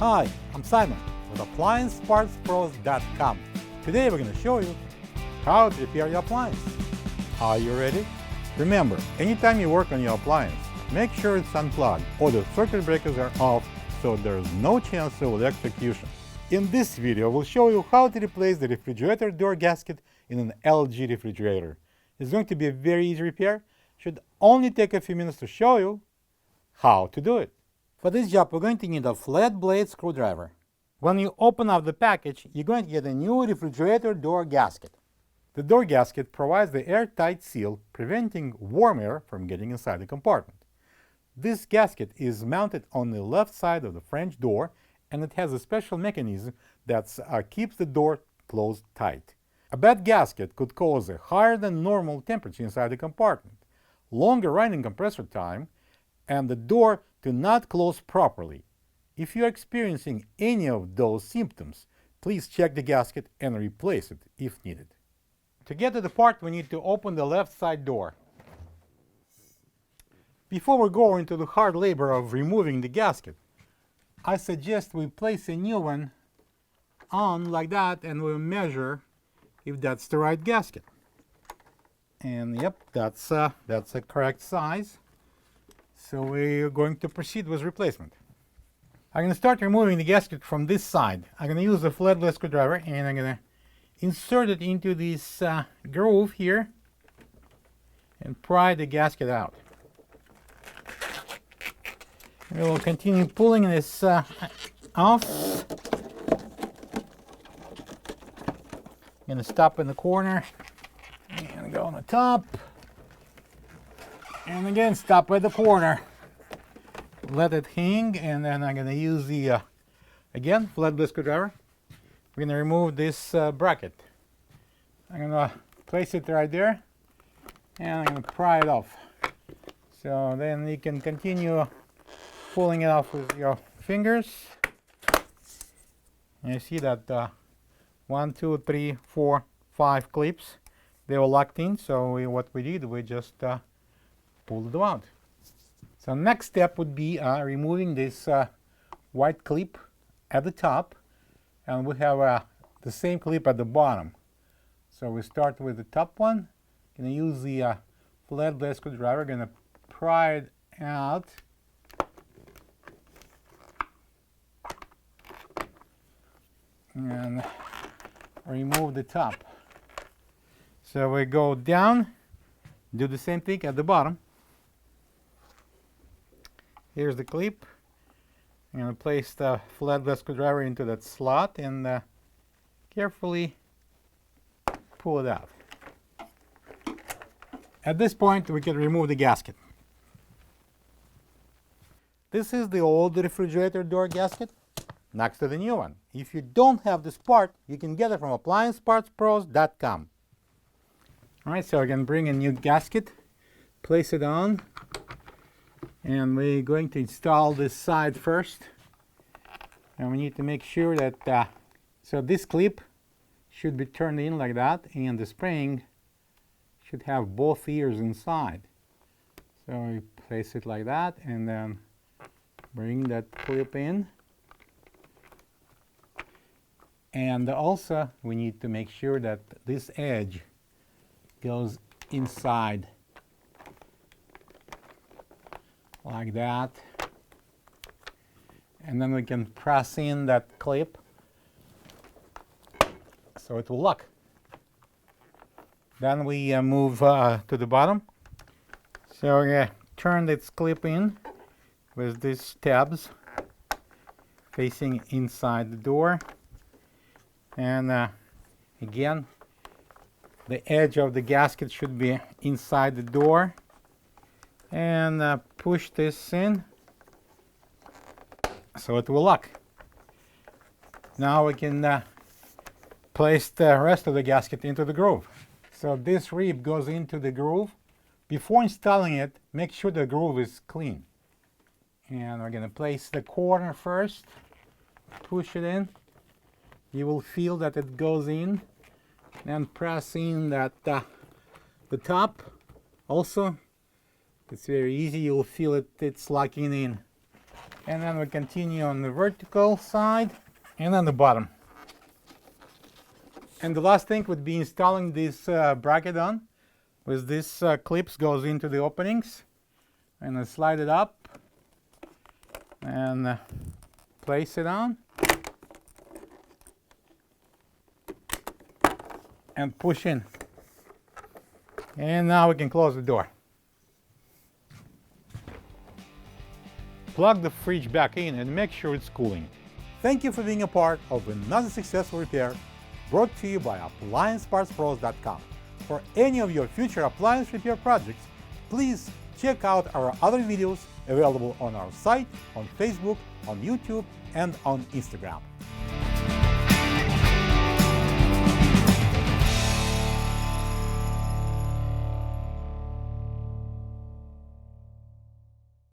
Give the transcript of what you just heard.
Hi, I'm Simon with AppliancePartsPros.com. Today we're going to show you how to repair your appliance. Are you ready? Remember, anytime you work on your appliance, make sure it's unplugged or the circuit breakers are off so there's no chance of electrocution. In this video, we'll show you how to replace the refrigerator door gasket in an LG refrigerator. It's going to be a very easy repair. Should only take a few minutes to show you how to do it. For this job, we're going to need a flat blade screwdriver. When you open up the package, you're going to get a new refrigerator door gasket. The door gasket provides the airtight seal, preventing warm air from getting inside the compartment. This gasket is mounted on the left side of the French door, and it has a special mechanism that keeps the door closed tight. A bad gasket could cause a higher than normal temperature inside the compartment, longer running compressor time, and the door to not close properly. If you are experiencing any of those symptoms, please check the gasket and replace it if needed. To get to the part, we need to open the left side door. Before we go into the hard labor of removing the gasket, I suggest we place a new one on like that and we'll measure if that's the right gasket. And yep, that's a correct size. So we're going to proceed with replacement. I'm going to start removing the gasket from this side. I'm going to use a flat blade screwdriver and I'm going to insert it into this groove here and pry the gasket out. We will continue pulling this off. I'm going to stop in the corner and go on the top. And again, stop at the corner. Let it hang, and then I'm going to use the, again, flat blade screwdriver. We're going to remove this bracket. I'm going to place it right there, and I'm going to pry it off. So then you can continue pulling it off with your fingers. And you see that 1, 2, 3, 4, 5 clips, they were locked in. So what we did, we just pulled them out. So next step would be removing this white clip at the top, and we have the same clip at the bottom. So we start with the top one. Gonna use the flat blade screwdriver. Gonna pry it out. And remove the top. So we go down, do the same thing at the bottom. Here's the clip. I'm going to place the flat blade screwdriver into that slot and carefully pull it out. At this point, we can remove the gasket. This is the old refrigerator door gasket next to the new one. If you don't have this part, you can get it from AppliancePartsPros.com. Alright, so we're going to bring a new gasket, place it on. And we're going to install this side first. And we need to make sure that, so this clip should be turned in like that, and the spring should have both ears inside. So we place it like that, and then bring that clip in. And also, we need to make sure that this edge goes inside. Like that, and then we can press in that clip so it will lock. Then we move to the bottom. So we turn this clip in with these tabs facing inside the door, and again, the edge of the gasket should be inside the door. And push this in so it will lock. Now we can place the rest of the gasket into the groove. So this rib goes into the groove. Before installing it, make sure the groove is clean. And we're going to place the corner first, push it in. You will feel that it goes in, and press in that the top also. It's very easy, you'll feel it's locking in. And then we continue on the vertical side and on the bottom. And the last thing would be installing this bracket on. With this clips goes into the openings. And I slide it up and place it on. And push in. And now we can close the door. Plug the fridge back in and make sure it's cooling. Thank you for being a part of another successful repair brought to you by AppliancePartsPros.com. For any of your future appliance repair projects, please check out our other videos available on our site, on Facebook, on YouTube, and on Instagram.